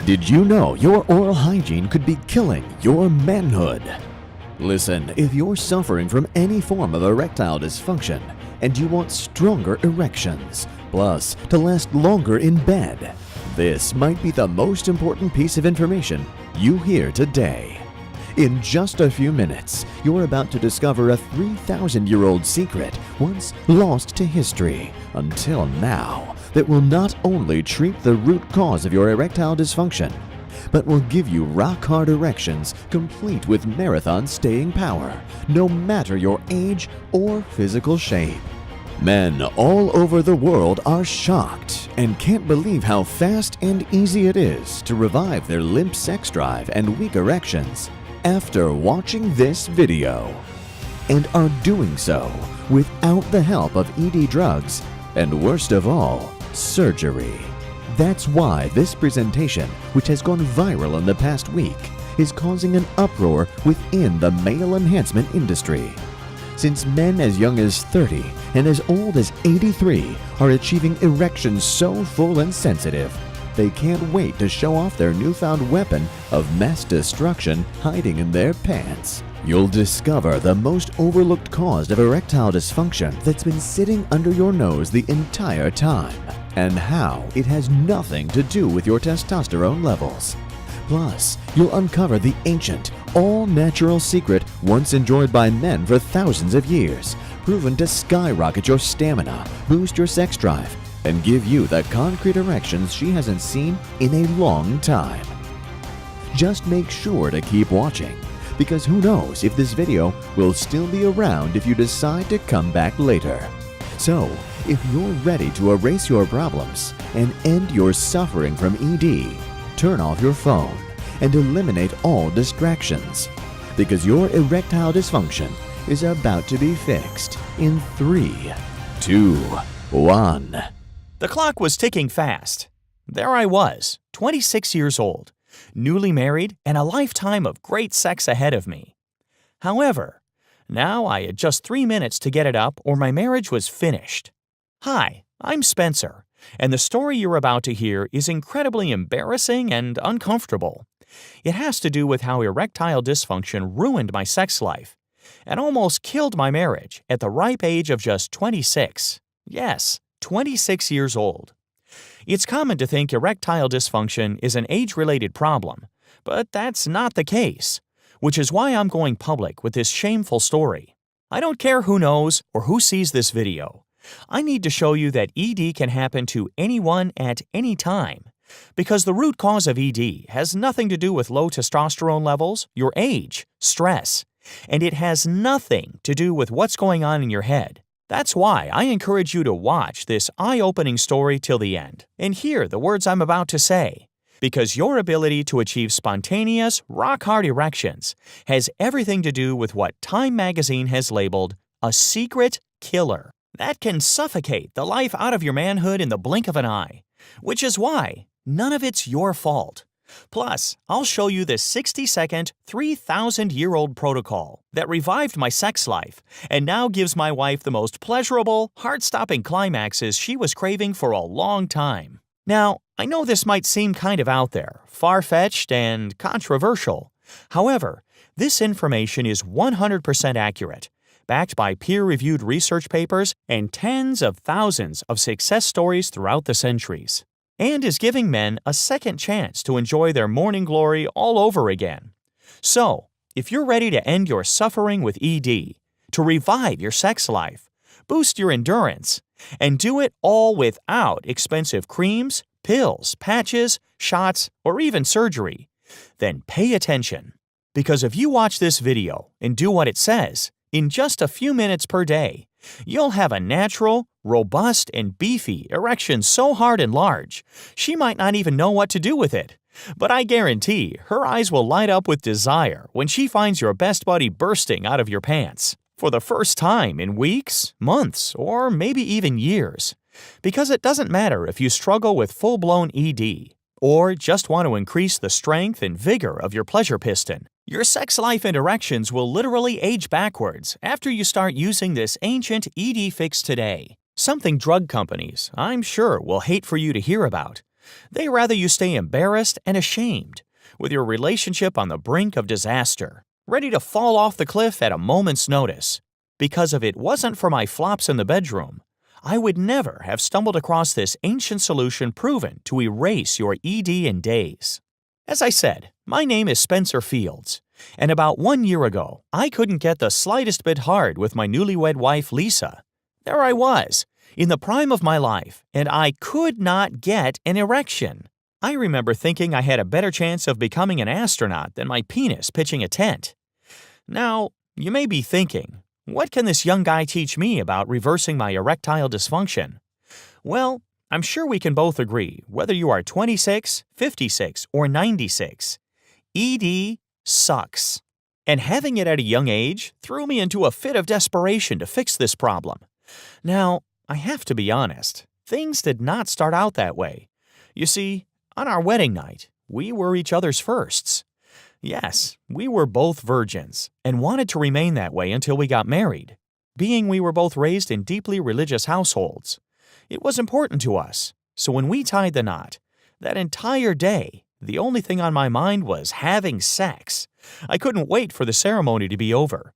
Did you know your oral hygiene could be killing your manhood? Listen, if you're suffering from any form of erectile dysfunction and you want stronger erections, plus to last longer in bed, this might be the most important piece of information you hear today. In just a few minutes, you're about to discover a 3,000-year-old secret once lost to history until now that will not only treat the root cause of your erectile dysfunction, but will give you rock-hard erections complete with marathon staying power, no matter your age or physical shape. Men all over the world are shocked and can't believe how fast and easy it is to revive their limp sex drive and weak erections after watching this video, and are doing so without the help of ED drugs and, worst of all, surgery. That's why this presentation, which has gone viral in the past week, is causing an uproar within the male enhancement industry. Since men as young as 30 and as old as 83 are achieving erections so full and sensitive, they can't wait to show off their newfound weapon of mass destruction hiding in their pants. You'll discover the most overlooked cause of erectile dysfunction that's been sitting under your nose the entire time, and how it has nothing to do with your testosterone levels. Plus, you'll uncover the ancient, all-natural secret once enjoyed by men for thousands of years, proven to skyrocket your stamina, boost your sex drive, and give you the concrete erections she hasn't seen in a long time. Just make sure to keep watching, because who knows if this video will still be around if you decide to come back later. So, if you're ready to erase your problems and end your suffering from ED, turn off your phone and eliminate all distractions, because your erectile dysfunction is about to be fixed in 3, 2, 1. The clock was ticking fast. There I was, 26 years old, newly married, and a lifetime of great sex ahead of me. However, now I had just 3 minutes to get it up or my marriage was finished. Hi, I'm Spencer, and the story you're about to hear is incredibly embarrassing and uncomfortable. It has to do with how erectile dysfunction ruined my sex life and almost killed my marriage at the ripe age of just 26. Yes, 26 years old. It's common to think erectile dysfunction is an age-related problem, but that's not the case, which is why I'm going public with this shameful story. I don't care who knows or who sees this video. I need to show you that ED can happen to anyone at any time, because the root cause of ED has nothing to do with low testosterone levels, your age, stress, and it has nothing to do with what's going on in your head. That's why I encourage you to watch this eye-opening story till the end and hear the words I'm about to say, because your ability to achieve spontaneous, rock-hard erections has everything to do with what Time magazine has labeled a secret killer that can suffocate the life out of your manhood in the blink of an eye, which is why none of it's your fault. Plus, I'll show you this 60-second, 3,000-year-old protocol that revived my sex life and now gives my wife the most pleasurable, heart-stopping climaxes she was craving for a long time. Now, I know this might seem kind of out there, far-fetched, and controversial. However, this information is 100% accurate, backed by peer-reviewed research papers and tens of thousands of success stories throughout the centuries, and is giving men a second chance to enjoy their morning glory all over again. So, if you're ready to end your suffering with ED, to revive your sex life, boost your endurance, and do it all without expensive creams, pills, patches, shots, or even surgery, then pay attention. Because if you watch this video and do what it says, in just a few minutes per day, you'll have a natural, robust, and beefy erection so hard and large, she might not even know what to do with it. But I guarantee her eyes will light up with desire when she finds your best buddy bursting out of your pants for the first time in weeks, months, or maybe even years. Because it doesn't matter if you struggle with full-blown ED or just want to increase the strength and vigor of your pleasure piston. Your sex life and erections will literally age backwards after you start using this ancient ED fix today. Something drug companies, I'm sure, will hate for you to hear about. They rather you stay embarrassed and ashamed, with your relationship on the brink of disaster, ready to fall off the cliff at a moment's notice. Because if it wasn't for my flops in the bedroom, I would never have stumbled across this ancient solution proven to erase your ED in days. As I said, my name is Spencer Fields, and about 1 year ago, I couldn't get the slightest bit hard with my newlywed wife, Lisa. There I was, in the prime of my life, and I could not get an erection. I remember thinking I had a better chance of becoming an astronaut than my penis pitching a tent. Now, you may be thinking, what can this young guy teach me about reversing my erectile dysfunction? Well, I'm sure we can both agree, whether you are 26, 56, or 96, ED sucks. And having it at a young age threw me into a fit of desperation to fix this problem. Now, I have to be honest, things did not start out that way. You see, on our wedding night, we were each other's firsts. Yes, we were both virgins and wanted to remain that way until we got married. Being we were both raised in deeply religious households, it was important to us. So when we tied the knot, that entire day, the only thing on my mind was having sex. I couldn't wait for the ceremony to be over,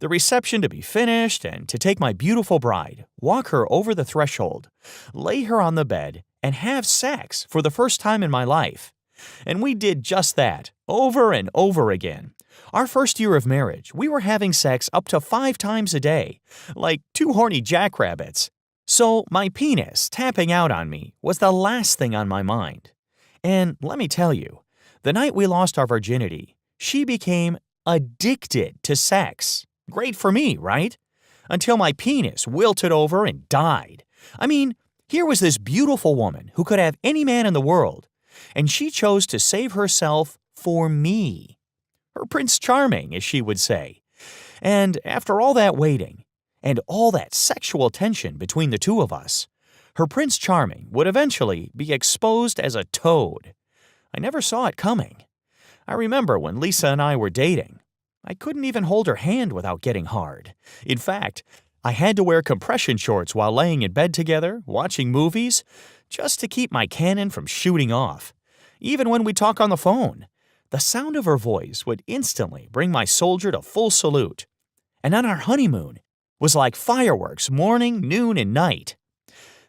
the reception to be finished, and to take my beautiful bride, walk her over the threshold, lay her on the bed, and have sex for the first time in my life. And we did just that, over and over again. Our first year of marriage, we were having sex up to 5 times a day, like 2 horny jackrabbits. So my penis tapping out on me was the last thing on my mind. And let me tell you, the night we lost our virginity, she became addicted to sex. Great for me, right? Until my penis wilted over and died. I mean, here was this beautiful woman who could have any man in the world, and she chose to save herself for me. Her Prince Charming, as she would say. And after all that waiting, and all that sexual tension between the two of us, her Prince Charming would eventually be exposed as a toad. I never saw it coming. I remember when Lisa and I were dating. I couldn't even hold her hand without getting hard. In fact, I had to wear compression shorts while laying in bed together, watching movies, just to keep my cannon from shooting off. Even when we talk on the phone, the sound of her voice would instantly bring my soldier to full salute. And on our honeymoon was like fireworks morning, noon, and night.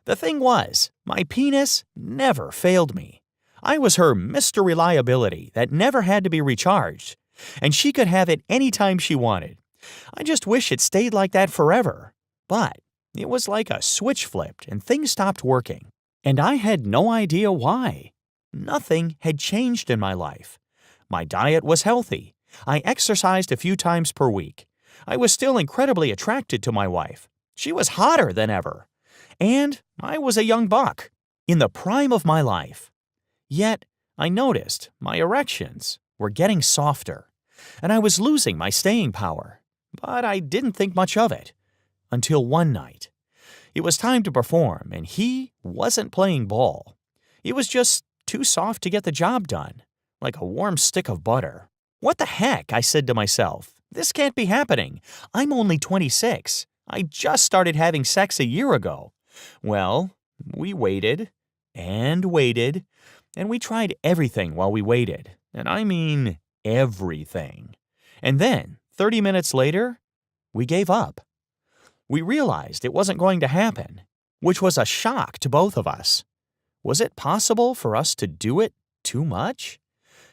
The thing was, my penis never failed me. I was her Mr. Reliability that never had to be recharged, and she could have it any time she wanted. I just wish it stayed like that forever. But it was like a switch flipped and things stopped working. And I had no idea why. Nothing had changed in my life. My diet was healthy. I exercised a few times per week. I was still incredibly attracted to my wife. She was hotter than ever. And I was a young buck, in the prime of my life. Yet, I noticed my erections were getting softer, and I was losing my staying power. But I didn't think much of it. Until one night. It was time to perform, and he wasn't playing ball. It was just too soft to get the job done, like a warm stick of butter. What the heck, I said to myself. This can't be happening. I'm only 26. I just started having sex a year ago. Well, we waited, and we tried everything while we waited. And I mean everything. And then, 30 minutes later, we gave up. We realized it wasn't going to happen, which was a shock to both of us. Was it possible for us to do it too much?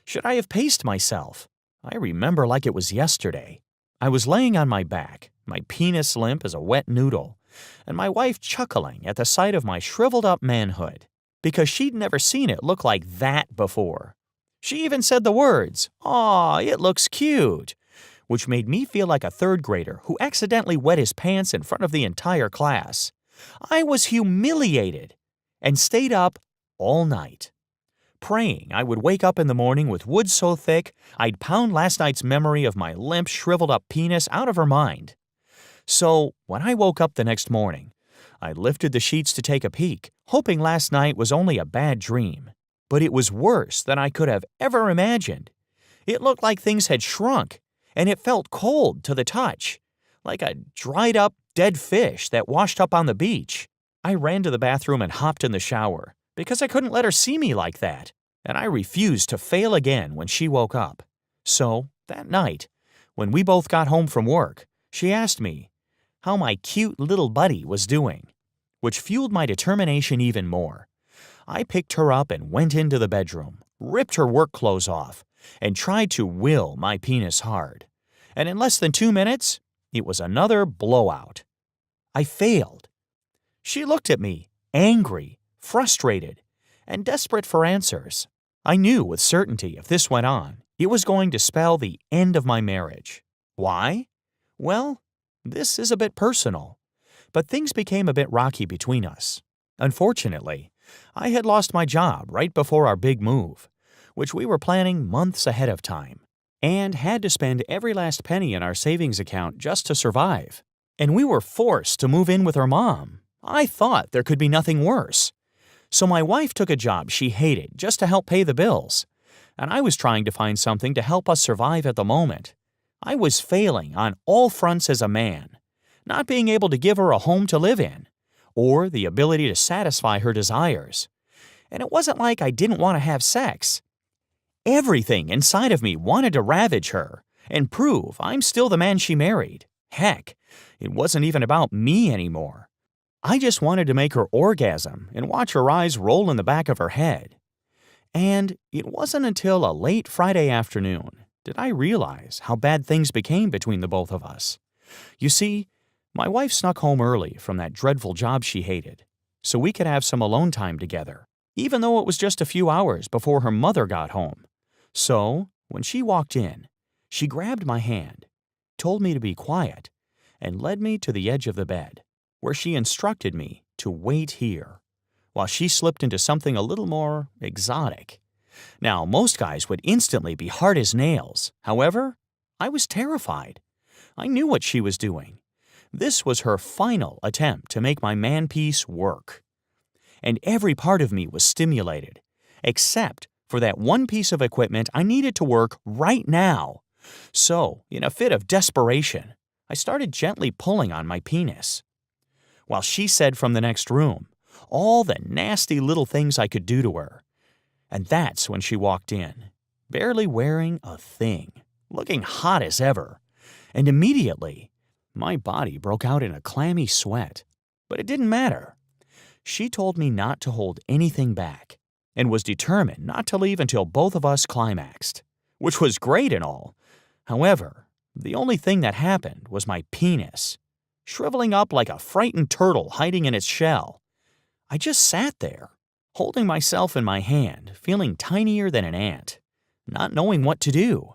Should I have paced myself? I remember like it was yesterday. I was laying on my back, my penis limp as a wet noodle, and my wife chuckling at the sight of my shriveled-up manhood, because she'd never seen it look like that before. She even said the words, "Aw, it looks cute," which made me feel like a third grader who accidentally wet his pants in front of the entire class. I was humiliated and stayed up all night, praying I would wake up in the morning with wood so thick I'd pound last night's memory of my limp, shriveled-up penis out of her mind. So when I woke up the next morning, I lifted the sheets to take a peek, hoping last night was only a bad dream. But it was worse than I could have ever imagined. It looked like things had shrunk, and it felt cold to the touch, like a dried-up, dead fish that washed up on the beach. I ran to the bathroom and hopped in the shower, because I couldn't let her see me like that, and I refused to fail again when she woke up. So, that night, when we both got home from work, she asked me how my cute little buddy was doing, which fueled my determination even more. I picked her up and went into the bedroom, ripped her work clothes off, and tried to will my penis hard. And in less than 2 minutes, it was another blowout. I failed. She looked at me, angry, frustrated, and desperate for answers. I knew with certainty if this went on, it was going to spell the end of my marriage. Why? Well, this is a bit personal, but things became a bit rocky between us. Unfortunately, I had lost my job right before our big move, which we were planning months ahead of time, and had to spend every last penny in our savings account just to survive. And we were forced to move in with her mom. I thought there could be nothing worse. So my wife took a job she hated just to help pay the bills, and I was trying to find something to help us survive at the moment. I was failing on all fronts as a man, not being able to give her a home to live in, or the ability to satisfy her desires. And it wasn't like I didn't want to have sex. Everything inside of me wanted to ravage her and prove I'm still the man she married. Heck, it wasn't even about me anymore. I just wanted to make her orgasm and watch her eyes roll in the back of her head. And it wasn't until a late Friday afternoon did I realize how bad things became between the both of us. You see, my wife snuck home early from that dreadful job she hated, so we could have some alone time together, even though it was just a few hours before her mother got home. So, when she walked in, she grabbed my hand, told me to be quiet, and led me to the edge of the bed, where she instructed me to wait here, while she slipped into something a little more exotic. Now, most guys would instantly be hard as nails. However, I was terrified. I knew what she was doing. This was her final attempt to make my man-piece work. And every part of me was stimulated, except for that one piece of equipment I needed to work right now. So, in a fit of desperation, I started gently pulling on my penis, while she said from the next room all the nasty little things I could do to her. And that's when she walked in, barely wearing a thing, looking hot as ever. And immediately, my body broke out in a clammy sweat. But it didn't matter. She told me not to hold anything back, and was determined not to leave until both of us climaxed, which was great and all. However, the only thing that happened was my penis, shriveling up like a frightened turtle hiding in its shell. I just sat there, holding myself in my hand, feeling tinier than an ant, not knowing what to do.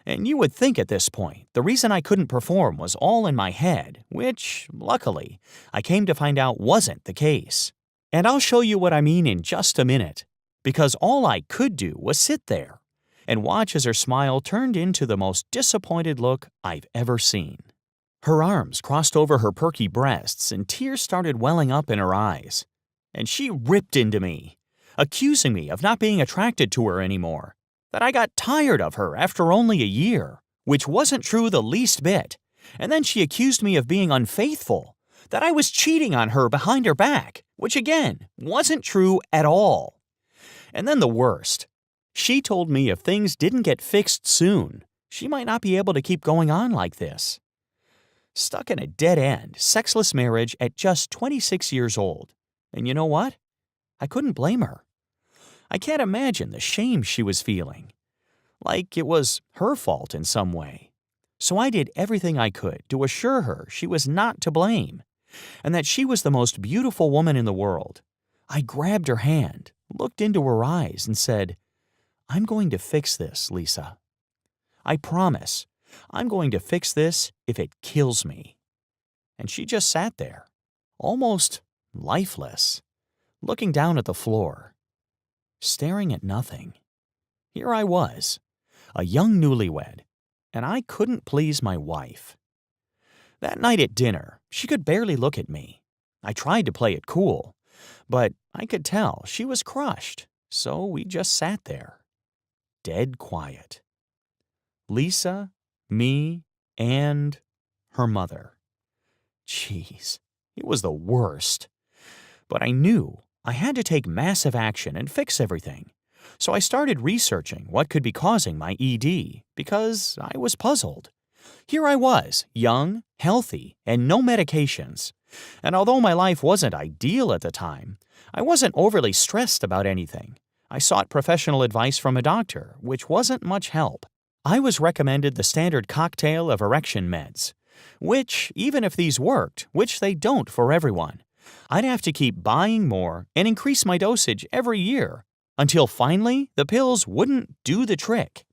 And you would think at this point, the reason I couldn't perform was all in my head, which, luckily, I came to find out wasn't the case. And I'll show you what I mean in just a minute, because all I could do was sit there and watch as her smile turned into the most disappointed look I've ever seen. Her arms crossed over her perky breasts and tears started welling up in her eyes. And she ripped into me, accusing me of not being attracted to her anymore, that I got tired of her after only a year, which wasn't true the least bit. And then she accused me of being unfaithful, that I was cheating on her behind her back, which again, wasn't true at all. And then the worst. She told me if things didn't get fixed soon, she might not be able to keep going on like this. Stuck in a dead-end, sexless marriage at just 26 years old. And you know what? I couldn't blame her. I can't imagine the shame she was feeling, like it was her fault in some way. So I did everything I could to assure her she was not to blame, and that she was the most beautiful woman in the world. I grabbed her hand, looked into her eyes, and said, "I'm going to fix this, Lisa. I promise, I'm going to fix this if it kills me." And she just sat there, almost lifeless, looking down at the floor, staring at nothing. Here I was, a young newlywed, and I couldn't please my wife. That night at dinner, she could barely look at me. I tried to play it cool, but I could tell she was crushed, so we just sat there, dead quiet. Lisa, me, and her mother. Jeez, it was the worst. But I knew I had to take massive action and fix everything. So I started researching what could be causing my ED because I was puzzled. Here I was, young, healthy, and no medications. And although my life wasn't ideal at the time, I wasn't overly stressed about anything. I sought professional advice from a doctor, which wasn't much help. I was recommended the standard cocktail of erection meds, which, even if these worked, which they don't for everyone, I'd have to keep buying more and increase my dosage every year, until finally the pills wouldn't do the trick.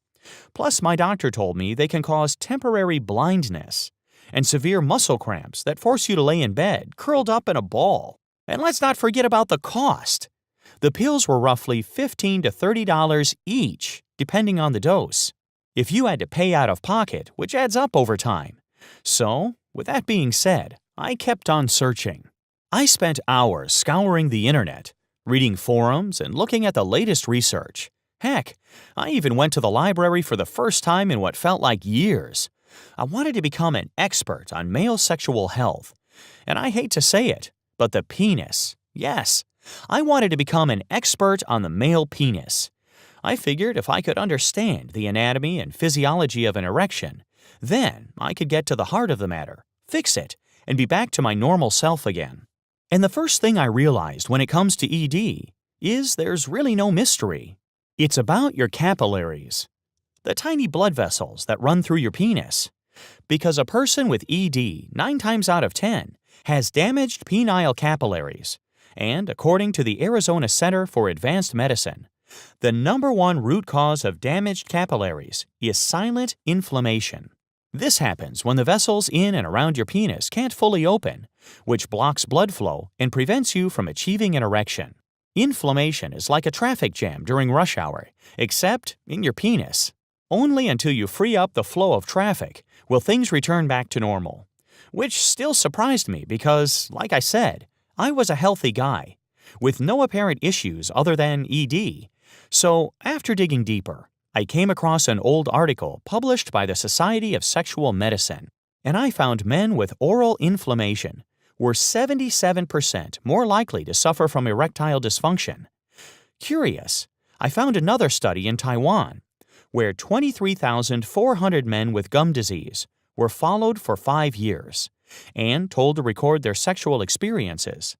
Plus, my doctor told me they can cause temporary blindness and severe muscle cramps that force you to lay in bed, curled up in a ball. And let's not forget about the cost. The pills were roughly $15 to $30 each, depending on the dose, if you had to pay out of pocket, which adds up over time. So, with that being said, I kept on searching. I spent hours scouring the internet, reading forums and looking at the latest research. Heck, I even went to the library for the first time in what felt like years. I wanted to become an expert on male sexual health. And I hate to say it, but the penis. Yes, I wanted to become an expert on the male penis. I figured if I could understand the anatomy and physiology of an erection, then I could get to the heart of the matter, fix it, and be back to my normal self again. And the first thing I realized when it comes to ED is there's really no mystery. It's about your capillaries, the tiny blood vessels that run through your penis. Because a person with ED, 9 times out of 10, has damaged penile capillaries. And according to the Arizona Center for Advanced Medicine, the #1 root cause of damaged capillaries is silent inflammation. This happens when the vessels in and around your penis can't fully open, which blocks blood flow and prevents you from achieving an erection. Inflammation is like a traffic jam during rush hour, except in your penis. Only until you free up the flow of traffic will things return back to normal. Which still surprised me because, like I said, I was a healthy guy, with no apparent issues other than ED. So, after digging deeper, I came across an old article published by the Society of Sexual Medicine, and I found men with oral inflammation were 77% more likely to suffer from erectile dysfunction. Curious, I found another study in Taiwan, where 23,400 men with gum disease were followed for 5 years and told to record their sexual experiences.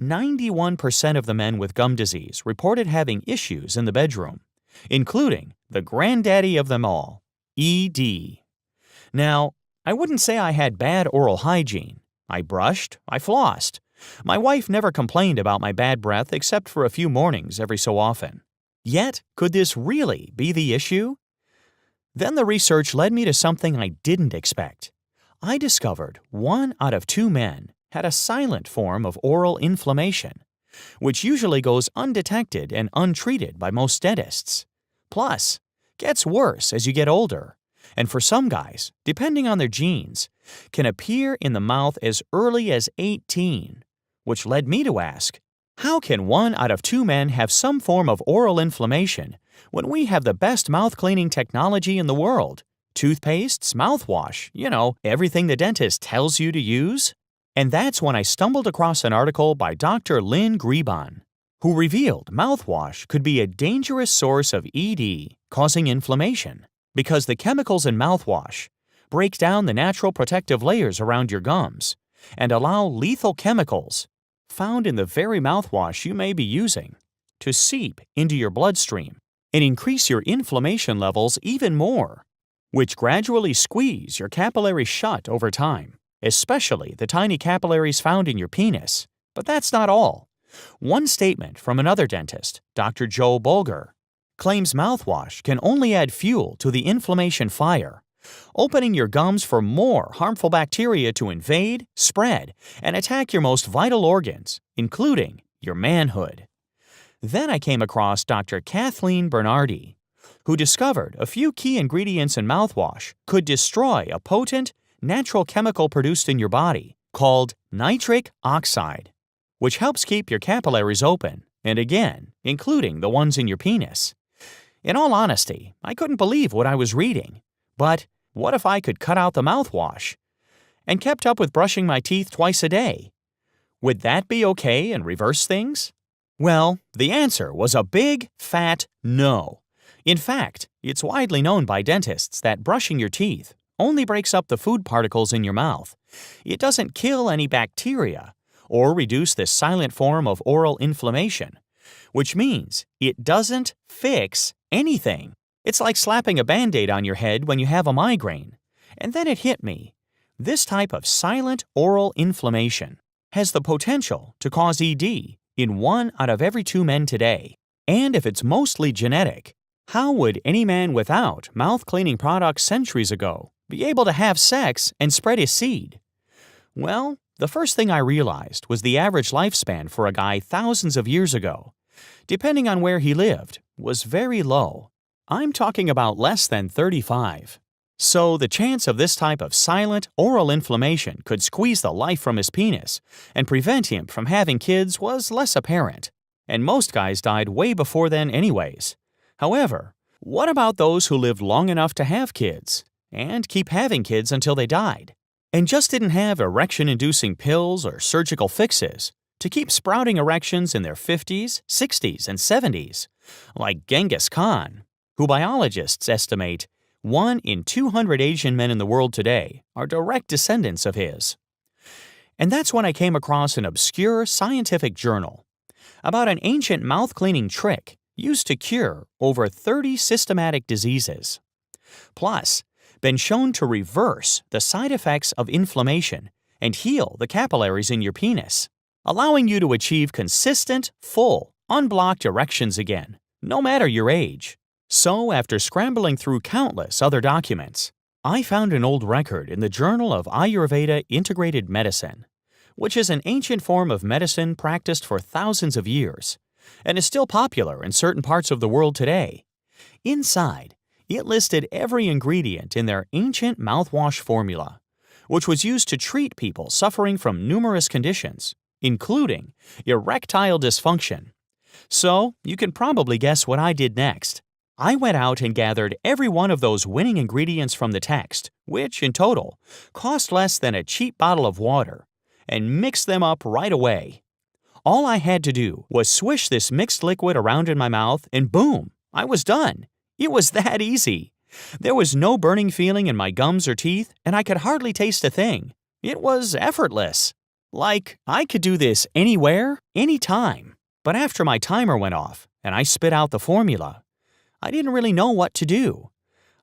91% of the men with gum disease reported having issues in the bedroom, including the granddaddy of them all, ED. Now, I wouldn't say I had bad oral hygiene. I brushed, I flossed. My wife never complained about my bad breath except for a few mornings every so often. Yet, could this really be the issue? Then the research led me to something I didn't expect. I discovered 1 out of 2 men had a silent form of oral inflammation, which usually goes undetected and untreated by most dentists. Plus, gets worse as you get older, and for some guys, depending on their genes, can appear in the mouth as early as 18, which led me to ask, how can 1 out of 2 men have some form of oral inflammation when we have the best mouth-cleaning technology in the world? Toothpastes, mouthwash, everything the dentist tells you to use? And that's when I stumbled across an article by Dr. Lynn Grebon, who revealed mouthwash could be a dangerous source of ED, causing inflammation, because the chemicals in mouthwash break down the natural protective layers around your gums and allow lethal chemicals found in the very mouthwash you may be using to seep into your bloodstream and increase your inflammation levels even more, which gradually squeeze your capillaries shut over time, especially the tiny capillaries found in your penis. But that's not all. One statement from another dentist, Dr. Joe Bulger, claims mouthwash can only add fuel to the inflammation fire, opening your gums for more harmful bacteria to invade, spread, and attack your most vital organs, including your manhood. Then I came across Dr. Kathleen Bernardi, who discovered a few key ingredients in mouthwash could destroy a potent, natural chemical produced in your body called nitric oxide, which helps keep your capillaries open, and again, including the ones in your penis. In all honesty, I couldn't believe what I was reading. But what if I could cut out the mouthwash and kept up with brushing my teeth twice a day? Would that be okay and reverse things? Well, the answer was a big, fat no. In fact, it's widely known by dentists that brushing your teeth only breaks up the food particles in your mouth. It doesn't kill any bacteria or reduce this silent form of oral inflammation, which means it doesn't fix anything. It's like slapping a Band-Aid on your head when you have a migraine. And then it hit me. This type of silent oral inflammation has the potential to cause ED in 1 out of every 2 men today. And if it's mostly genetic, how would any man without mouth-cleaning products centuries ago be able to have sex and spread his seed? Well, the first thing I realized was the average lifespan for a guy thousands of years ago, depending on where he lived, was very low. I'm talking about less than 35. So the chance of this type of silent oral inflammation could squeeze the life from his penis and prevent him from having kids was less apparent. And most guys died way before then anyways. However, what about those who lived long enough to have kids and keep having kids until they died, and just didn't have erection-inducing pills or surgical fixes to keep sprouting erections in their 50s, 60s, and 70s, like Genghis Khan, who biologists estimate 1 in 200 Asian men in the world today are direct descendants of his. And that's when I came across an obscure scientific journal about an ancient mouth-cleaning trick used to cure over 30 systematic diseases. Plus, been shown to reverse the side effects of inflammation and heal the capillaries in your penis, allowing you to achieve consistent, full, unblocked erections again, no matter your age. So, after scrambling through countless other documents, I found an old record in the Journal of Ayurveda Integrated Medicine, which is an ancient form of medicine practiced for thousands of years, and is still popular in certain parts of the world today. Inside, it listed every ingredient in their ancient mouthwash formula, which was used to treat people suffering from numerous conditions, including erectile dysfunction. So, you can probably guess what I did next. I went out and gathered every one of those winning ingredients from the text, which, in total, cost less than a cheap bottle of water, and mixed them up right away. All I had to do was swish this mixed liquid around in my mouth, and boom, I was done. It was that easy. There was no burning feeling in my gums or teeth, and I could hardly taste a thing. It was effortless. Like, I could do this anywhere, anytime. But after my timer went off, and I spit out the formula, I didn't really know what to do.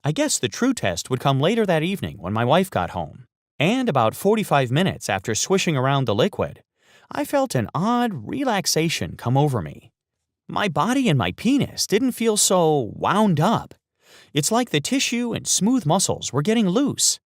I guess the true test would come later that evening when my wife got home. And about 45 minutes after swishing around the liquid, I felt an odd relaxation come over me. My body and my penis didn't feel so wound up. It's like the tissue and smooth muscles were getting loose.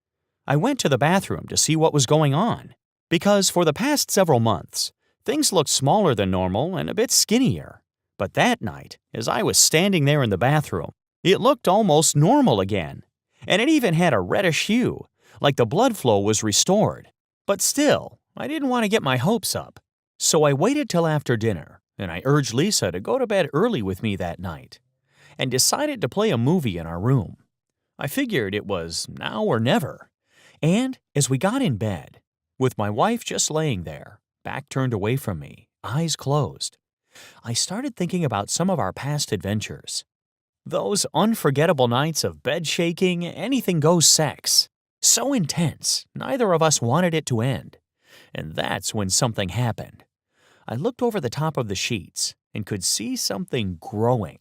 I went to the bathroom to see what was going on, because for the past several months, things looked smaller than normal and a bit skinnier. But that night, as I was standing there in the bathroom, it looked almost normal again. And it even had a reddish hue, like the blood flow was restored. But still, I didn't want to get my hopes up. So I waited till after dinner, and I urged Lisa to go to bed early with me that night, and decided to play a movie in our room. I figured it was now or never. And as we got in bed, with my wife just laying there, back turned away from me, eyes closed, I started thinking about some of our past adventures. Those unforgettable nights of bed-shaking, anything-goes sex. So intense, neither of us wanted it to end. And that's when something happened. I looked over the top of the sheets and could see something growing.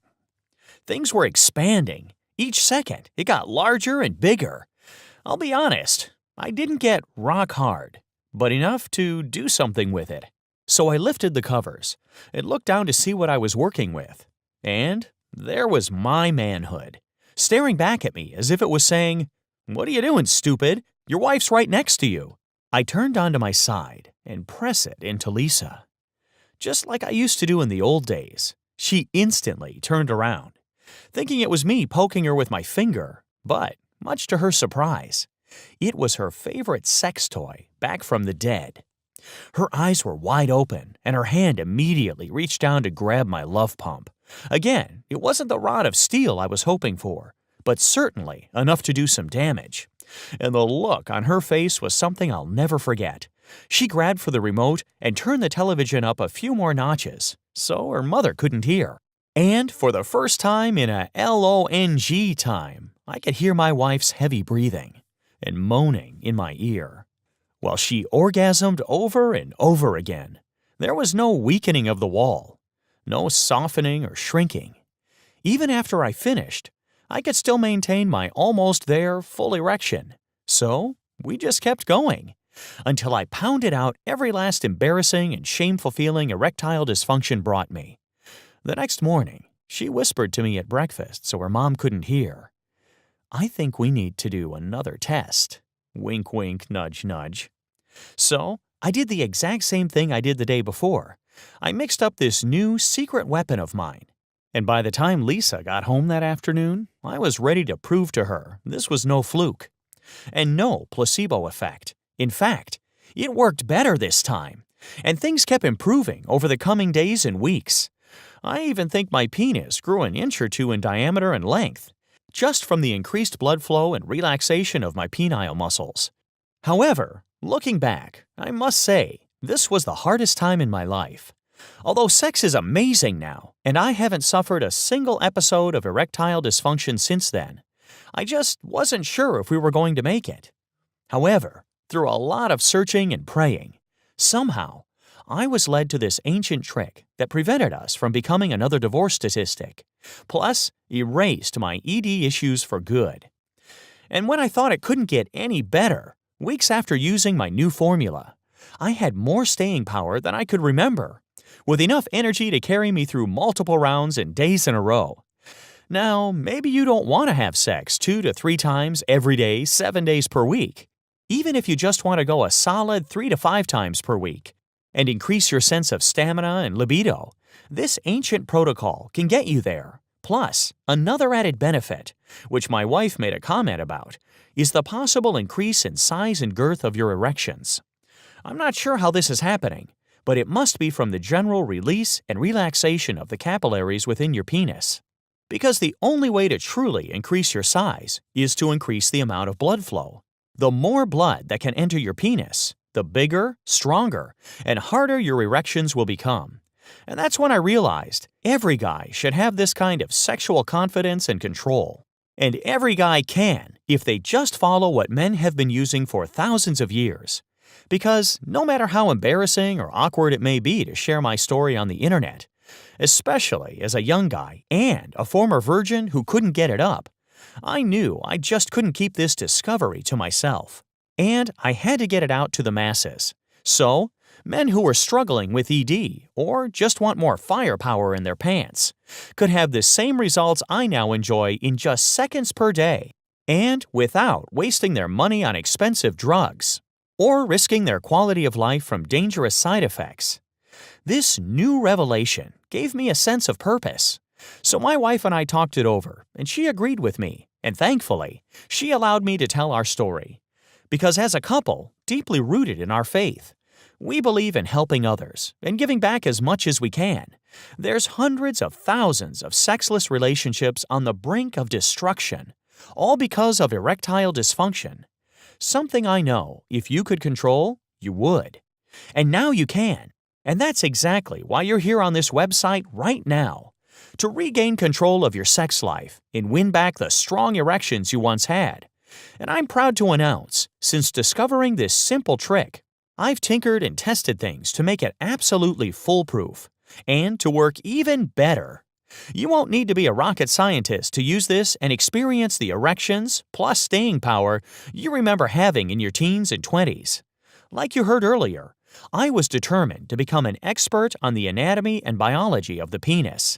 Things were expanding. Each second, it got larger and bigger. I'll be honest, I didn't get rock hard, but enough to do something with it. So I lifted the covers and looked down to see what I was working with. And there was my manhood, staring back at me as if it was saying, "What are you doing, stupid? Your wife's right next to you." I turned onto my side and pressed it into Lisa. Just like I used to do in the old days, she instantly turned around, thinking it was me poking her with my finger, but, much to her surprise, it was her favorite sex toy back from the dead. Her eyes were wide open, and her hand immediately reached down to grab my love pump. Again, it wasn't the rod of steel I was hoping for, but certainly enough to do some damage. And the look on her face was something I'll never forget. She grabbed for the remote and turned the television up a few more notches, so her mother couldn't hear. And for the first time in a long time, I could hear my wife's heavy breathing and moaning in my ear, while she orgasmed over and over again. There was no weakening of the wall, no softening or shrinking. Even after I finished, I could still maintain my almost there full erection. So we just kept going until I pounded out every last embarrassing and shameful feeling erectile dysfunction brought me. The next morning, she whispered to me at breakfast so her mom couldn't hear, "I think we need to do another test." Wink, wink, nudge, nudge. So I did the exact same thing I did the day before. I mixed up this new secret weapon of mine. And by the time Lisa got home that afternoon, I was ready to prove to her this was no fluke and no placebo effect. In fact, it worked better this time, and things kept improving over the coming days and weeks. I even think my penis grew an inch or two in diameter and length, just from the increased blood flow and relaxation of my penile muscles. However, looking back, I must say, this was the hardest time in my life. Although sex is amazing now, and I haven't suffered a single episode of erectile dysfunction since then, I just wasn't sure if we were going to make it. However, through a lot of searching and praying, somehow, I was led to this ancient trick that prevented us from becoming another divorce statistic, plus erased my ED issues for good. And when I thought it couldn't get any better, weeks after using my new formula, I had more staying power than I could remember, with enough energy to carry me through multiple rounds and days in a row. Now, maybe you don't want to have sex 2 to 3 times every day, 7 days per week. Even if you just want to go a solid 3 to 5 times per week and increase your sense of stamina and libido, this ancient protocol can get you there. Plus, another added benefit, which my wife made a comment about, is the possible increase in size and girth of your erections. I'm not sure how this is happening, but it must be from the general release and relaxation of the capillaries within your penis. Because the only way to truly increase your size is to increase the amount of blood flow. The more blood that can enter your penis, the bigger, stronger, and harder your erections will become. And that's when I realized every guy should have this kind of sexual confidence and control. And every guy can if they just follow what men have been using for thousands of years. Because no matter how embarrassing or awkward it may be to share my story on the internet, especially as a young guy and a former virgin who couldn't get it up, I knew I just couldn't keep this discovery to myself. And I had to get it out to the masses. So, men who are struggling with ED or just want more firepower in their pants could have the same results I now enjoy in just seconds per day, and without wasting their money on expensive drugs or risking their quality of life from dangerous side effects. This new revelation gave me a sense of purpose. So my wife and I talked it over, and she agreed with me, and thankfully, she allowed me to tell our story. Because as a couple, deeply rooted in our faith, we believe in helping others and giving back as much as we can. There's hundreds of thousands of sexless relationships on the brink of destruction, all because of erectile dysfunction. Something I know, if you could control, you would. And now you can. And that's exactly why you're here on this website right now. To regain control of your sex life and win back the strong erections you once had. And I'm proud to announce, since discovering this simple trick, I've tinkered and tested things to make it absolutely foolproof and to work even better. You won't need to be a rocket scientist to use this and experience the erections plus staying power you remember having in your teens and 20s. Like you heard earlier, I was determined to become an expert on the anatomy and biology of the penis.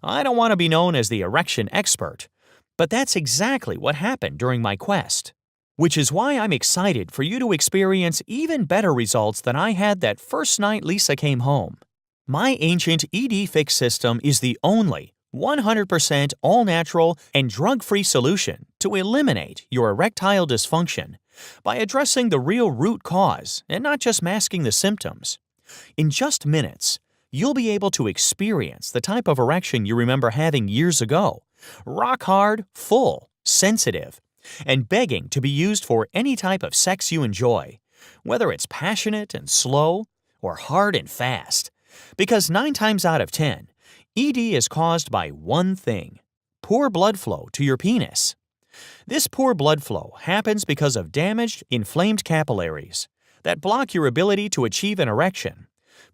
I don't want to be known as the erection expert, but that's exactly what happened during my quest. Which is why I'm excited for you to experience even better results than I had that first night Lisa came home. My ancient ED Fix system is the only 100% all-natural and drug-free solution to eliminate your erectile dysfunction by addressing the real root cause and not just masking the symptoms. In just minutes, you'll be able to experience the type of erection you remember having years ago, rock hard, full, sensitive, and begging to be used for any type of sex you enjoy, whether it's passionate and slow or hard and fast. Because 9 times out of 10, ED is caused by one thing: poor blood flow to your penis. This poor blood flow happens because of damaged, inflamed capillaries that block your ability to achieve an erection.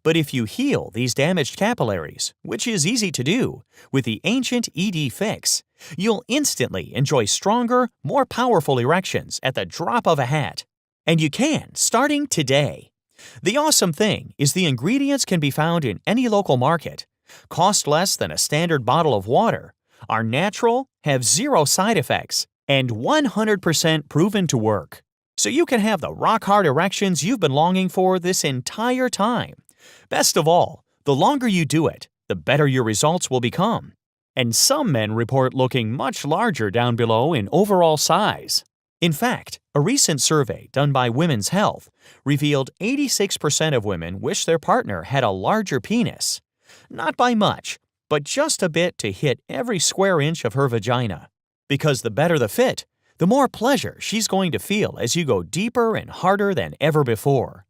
But if you heal these damaged capillaries, which is easy to do, with the ancient ED fix, you'll instantly enjoy stronger, more powerful erections at the drop of a hat. And you can, starting today. The awesome thing is the ingredients can be found in any local market, cost less than a standard bottle of water, are natural, have 0 side effects, and 100% proven to work. So you can have the rock-hard erections you've been longing for this entire time. Best of all, the longer you do it, the better your results will become. And some men report looking much larger down below in overall size. In fact, a recent survey done by Women's Health revealed 86% of women wish their partner had a larger penis. Not by much, but just a bit to hit every square inch of her vagina. Because the better the fit, the more pleasure she's going to feel as you go deeper and harder than ever before.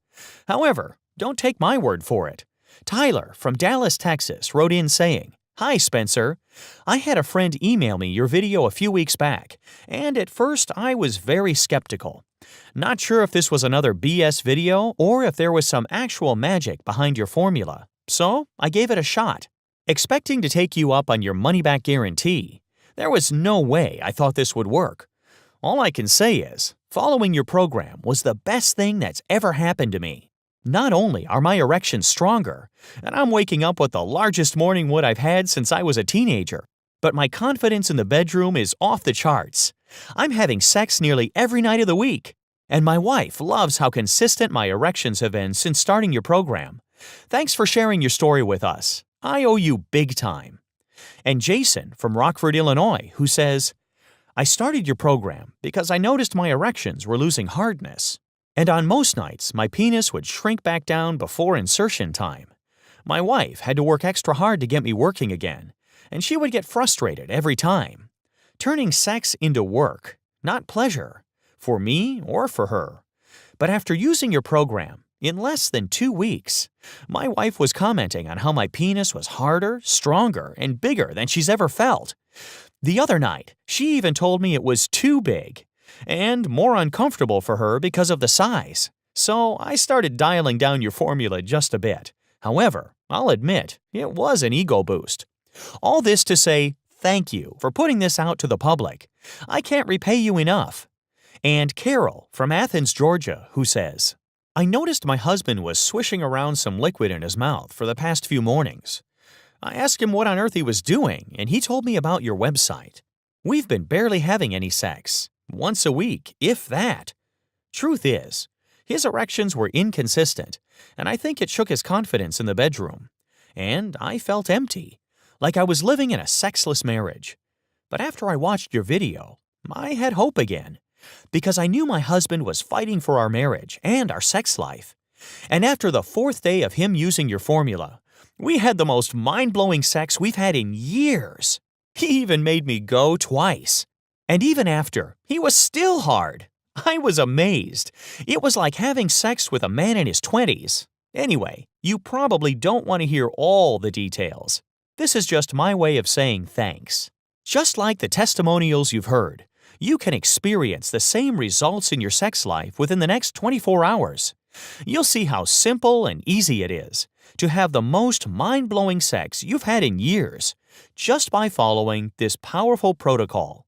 However, don't take my word for it. Tyler from Dallas, Texas wrote in saying, "Hi, Spencer. I had a friend email me your video a few weeks back, and at first I was very skeptical. Not sure if this was another BS video or if there was some actual magic behind your formula, so I gave it a shot. Expecting to take you up on your money-back guarantee, there was no way I thought this would work. All I can say is, following your program was the best thing that's ever happened to me. Not only are my erections stronger, and I'm waking up with the largest morning wood I've had since I was a teenager, but my confidence in the bedroom is off the charts. I'm having sex nearly every night of the week, and my wife loves how consistent my erections have been since starting your program. Thanks for sharing your story with us. I owe you big time." And Jason from Rockford, Illinois, who says, "I started your program because I noticed my erections were losing hardness. And on most nights, my penis would shrink back down before insertion time. My wife had to work extra hard to get me working again, and she would get frustrated every time. Turning sex into work, not pleasure, for me or for her. But after using your program, in less than 2 weeks, my wife was commenting on how my penis was harder, stronger, and bigger than she's ever felt. The other night, she even told me it was too big and more uncomfortable for her because of the size. So I started dialing down your formula just a bit. However, I'll admit, it was an ego boost. All this to say thank you for putting this out to the public. I can't repay you enough." And Carol from Athens, Georgia, who says, "I noticed my husband was swishing around some liquid in his mouth for the past few mornings. I asked him what on earth he was doing, and he told me about your website. We've been barely having any sex. Once a week, if that. Truth is, his erections were inconsistent, and I think it shook his confidence in the bedroom. And I felt empty, like I was living in a sexless marriage. But after I watched your video, I had hope again, because I knew my husband was fighting for our marriage and our sex life. And after the 4th day of him using your formula, we had the most mind-blowing sex we've had in years. He even made me go twice. And even after, he was still hard. I was amazed. It was like having sex with a man in his 20s. Anyway, you probably don't want to hear all the details. This is just my way of saying thanks. Just like the testimonials you've heard, you can experience the same results in your sex life within the next 24 hours. You'll see how simple and easy it is to have the most mind-blowing sex you've had in years just by following this powerful protocol.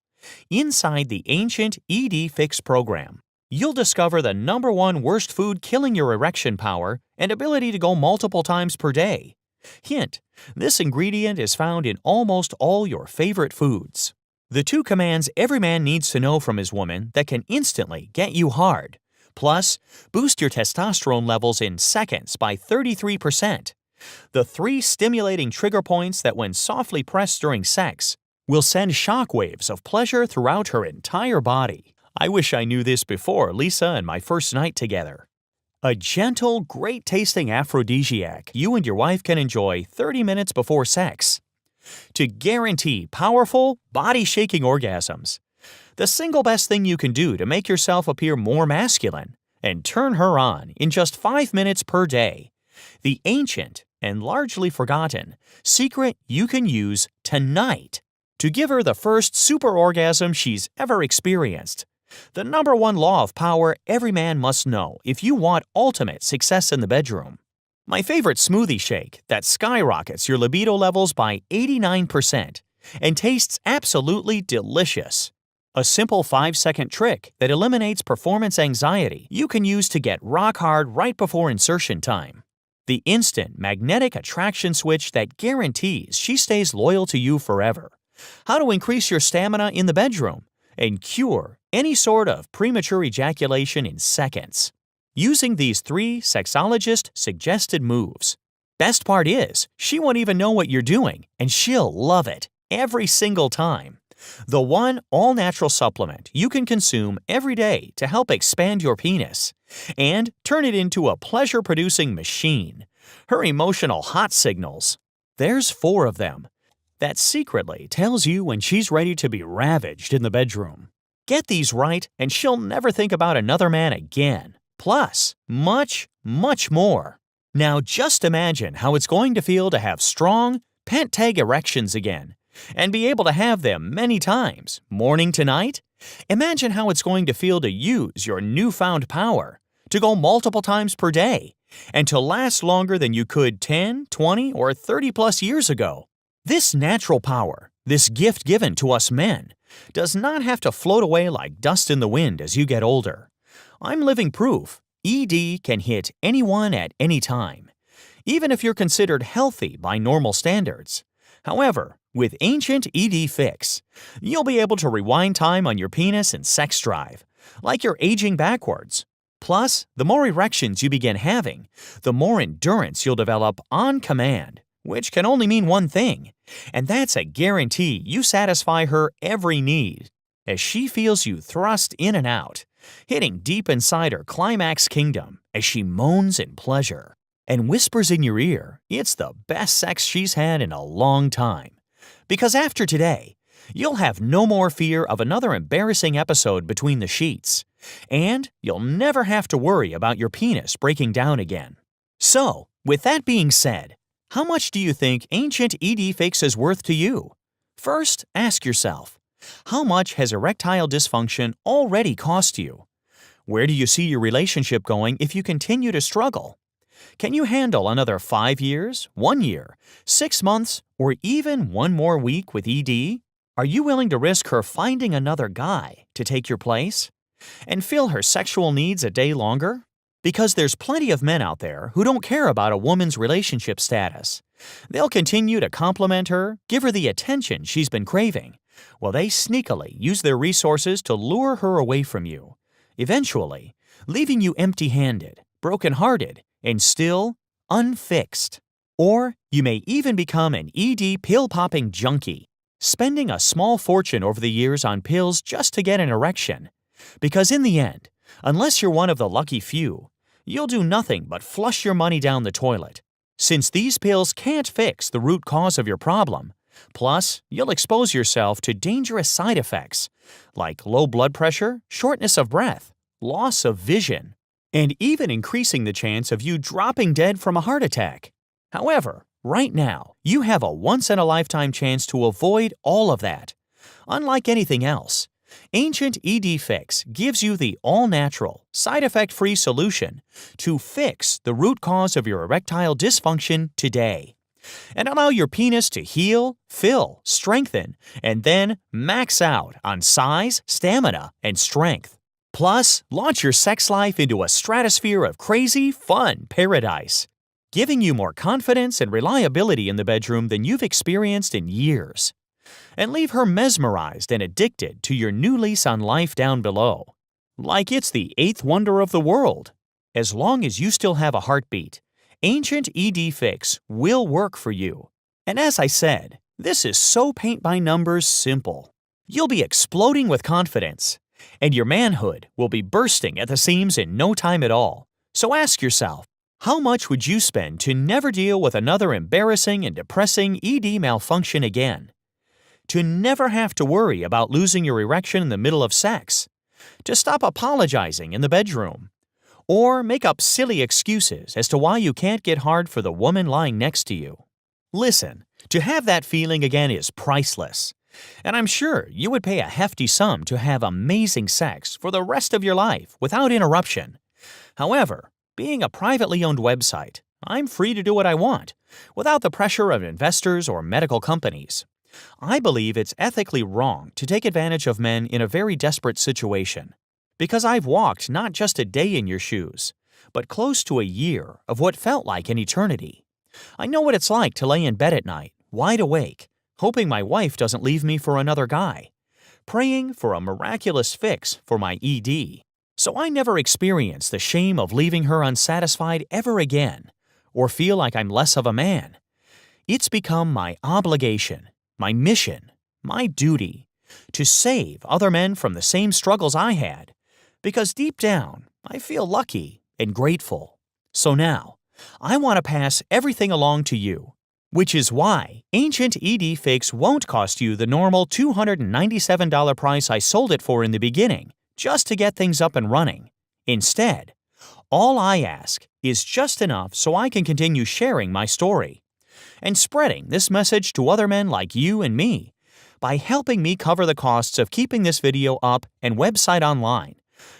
Inside the ancient ED Fix program, you'll discover the #1 worst food killing your erection power and ability to go multiple times per day. Hint, this ingredient is found in almost all your favorite foods. The 2 commands every man needs to know from his woman that can instantly get you hard, plus boost your testosterone levels in seconds by 33%. The 3 stimulating trigger points that when softly pressed during sex will send shockwaves of pleasure throughout her entire body. I wish I knew this before Lisa and my first night together. A gentle, great-tasting aphrodisiac you and your wife can enjoy 30 minutes before sex. To guarantee powerful, body-shaking orgasms. The single best thing you can do to make yourself appear more masculine and turn her on in just 5 minutes per day. The ancient and largely forgotten secret you can use tonight to give her the first super orgasm she's ever experienced. The number one law of power every man must know if you want ultimate success in the bedroom. My favorite smoothie shake that skyrockets your libido levels by 89% and tastes absolutely delicious. A simple 5-second trick that eliminates performance anxiety you can use to get rock hard right before insertion time. The instant magnetic attraction switch that guarantees she stays loyal to you forever. How to increase your stamina in the bedroom and cure any sort of premature ejaculation in seconds. Using these 3 sexologist-suggested moves. Best part is, she won't even know what you're doing, and she'll love it every single time. The one all-natural supplement you can consume every day to help expand your penis and turn it into a pleasure-producing machine. Her emotional hot signals. There's 4 of them. That secretly tells you when she's ready to be ravaged in the bedroom. Get these right, and she'll never think about another man again. Plus, much, much more. Now just imagine how it's going to feel to have strong, pent-tag erections again, and be able to have them many times, morning to night. Imagine how it's going to feel to use your newfound power, to go multiple times per day, and to last longer than you could 10, 20, or 30 plus years ago. This natural power, this gift given to us men, does not have to float away like dust in the wind as you get older. I'm living proof. ED can hit anyone at any time, even if you're considered healthy by normal standards. However, with Ancient ED Fix, you'll be able to rewind time on your penis and sex drive, like you're aging backwards. Plus, the more erections you begin having, the more endurance you'll develop on command, which can only mean one thing, and that's a guarantee you satisfy her every need, as she feels you thrust in and out, hitting deep inside her climax kingdom as she moans in pleasure and whispers in your ear it's the best sex she's had in a long time. Because after today, you'll have no more fear of another embarrassing episode between the sheets, and you'll never have to worry about your penis breaking down again. So, with that being said, how much do you think Ancient ED Fix is worth to you? First, ask yourself, how much has erectile dysfunction already cost you? Where do you see your relationship going if you continue to struggle? Can you handle another 5 years, 1 year, 6 months, or even 1 more week with ED? Are you willing to risk her finding another guy to take your place and fill her sexual needs a day longer? Because there's plenty of men out there who don't care about a woman's relationship status. They'll continue to compliment her, give her the attention she's been craving, while they sneakily use their resources to lure her away from you, eventually leaving you empty-handed, broken-hearted, and still unfixed. Or you may even become an ED pill-popping junkie, spending a small fortune over the years on pills just to get an erection. Because in the end, unless you're one of the lucky few, you'll do nothing but flush your money down the toilet. Since these pills can't fix the root cause of your problem, plus you'll expose yourself to dangerous side effects like low blood pressure, shortness of breath, loss of vision, and even increasing the chance of you dropping dead from a heart attack. However, right now, you have a once-in-a-lifetime chance to avoid all of that. Unlike anything else, Ancient ED Fix gives you the all-natural, side-effect-free solution to fix the root cause of your erectile dysfunction today and allow your penis to heal, fill, strengthen, and then max out on size, stamina, and strength. Plus, launch your sex life into a stratosphere of crazy, fun paradise, giving you more confidence and reliability in the bedroom than you've experienced in years. And leave her mesmerized and addicted to your new lease on life down below. Like it's the 8th wonder of the world. As long as you still have a heartbeat, Ancient ED Fix will work for you. And as I said, this is so paint-by-numbers simple. You'll be exploding with confidence, and your manhood will be bursting at the seams in no time at all. So ask yourself, how much would you spend to never deal with another embarrassing and depressing ED malfunction again? To never have to worry about losing your erection in the middle of sex? To stop apologizing in the bedroom? or make up silly excuses as to why you can't get hard for the woman lying next to you. Listen, to have that feeling again is priceless. And I'm sure you would pay a hefty sum to have amazing sex for the rest of your life without interruption. However, being a privately owned website, I'm free to do what I want, without the pressure of investors or medical companies. I believe it's ethically wrong to take advantage of men in a very desperate situation, because I've walked not just a day in your shoes, but close to a year of what felt like an eternity. I know what it's like to lay in bed at night, wide awake, hoping my wife doesn't leave me for another guy, praying for a miraculous fix for my ED, so I never experience the shame of leaving her unsatisfied ever again, or feel like I'm less of a man. It's become my obligation, my mission, my duty, to save other men from the same struggles I had, because deep down, I feel lucky and grateful. So now, I want to pass everything along to you, which is why Ancient ED Fix won't cost you the normal $297 price I sold it for in the beginning, just to get things up and running. Instead, all I ask is just enough so I can continue sharing my story and spreading this message to other men like you and me by helping me cover the costs of keeping this video up and website online,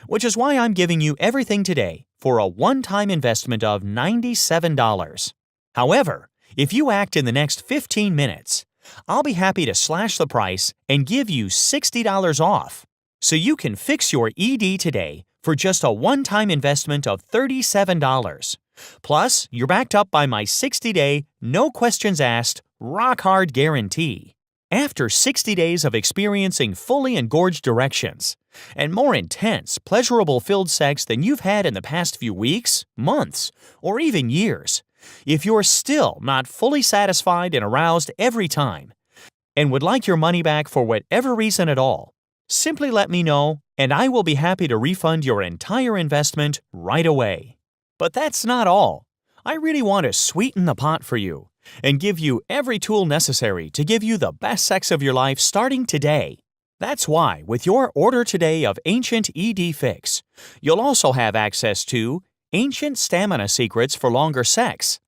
which is why I'm giving you everything today for a one-time investment of $97. However, if you act in the next 15 minutes, I'll be happy to slash the price and give you $60 off, so you can fix your ED today for just a one-time investment of $37. Plus, you're backed up by my 60-day, no questions asked, rock-hard guarantee. After 60 days of experiencing fully engorged erections and more intense, pleasurable-filled sex than you've had in the past few weeks, months, or even years, if you're still not fully satisfied and aroused every time and would like your money back for whatever reason at all, simply let me know and I will be happy to refund your entire investment right away. But that's not all. I really want to sweeten the pot for you and give you every tool necessary to give you the best sex of your life starting today. That's why, with your order today of Ancient ED Fix, you'll also have access to Ancient Stamina Secrets for Longer Sex.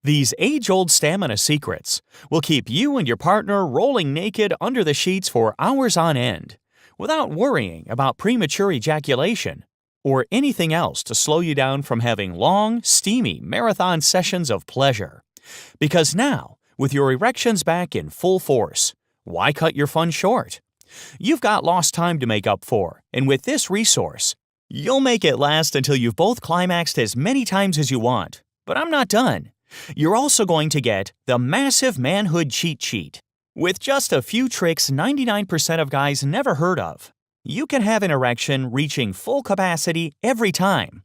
These age-old stamina secrets will keep you and your partner rolling naked under the sheets for hours on end, without worrying about premature ejaculation or anything else to slow you down from having long, steamy marathon sessions of pleasure. Because now, with your erections back in full force, why cut your fun short? You've got lost time to make up for, and with this resource, you'll make it last until you've both climaxed as many times as you want. But I'm not done. You're also going to get the massive manhood cheat sheet. With just a few tricks 99% of guys never heard of, you can have an erection reaching full capacity every time.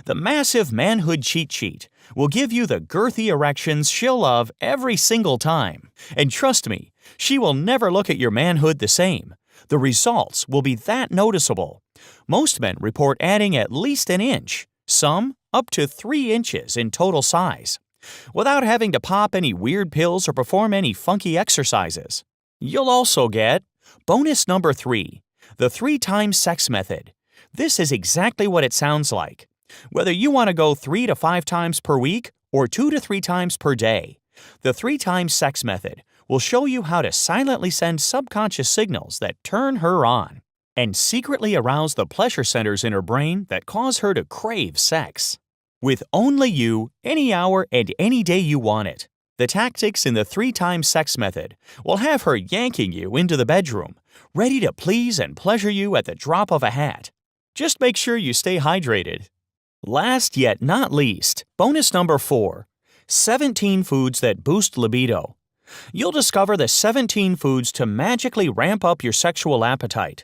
The massive manhood cheat sheet will give you the girthy erections she'll love every single time. And trust me, she will never look at your manhood the same. The results will be that noticeable. Most men report adding at least an inch, some up to 3 inches in total size, without having to pop any weird pills or perform any funky exercises. You'll also get bonus number 3, the 3-time sex method. This is exactly what it sounds like. Whether you want to go 3 to 5 times per week or 2 to 3 times per day, the 3-time sex method will show you how to silently send subconscious signals that turn her on and secretly arouse the pleasure centers in her brain that cause her to crave sex. With only you, any hour and any day you want it, the tactics in the 3-time sex method will have her yanking you into the bedroom, ready to please and pleasure you at the drop of a hat. Just make sure you stay hydrated. Last yet not least, bonus number 4, 17 foods that boost libido. You'll discover the 17 foods to magically ramp up your sexual appetite.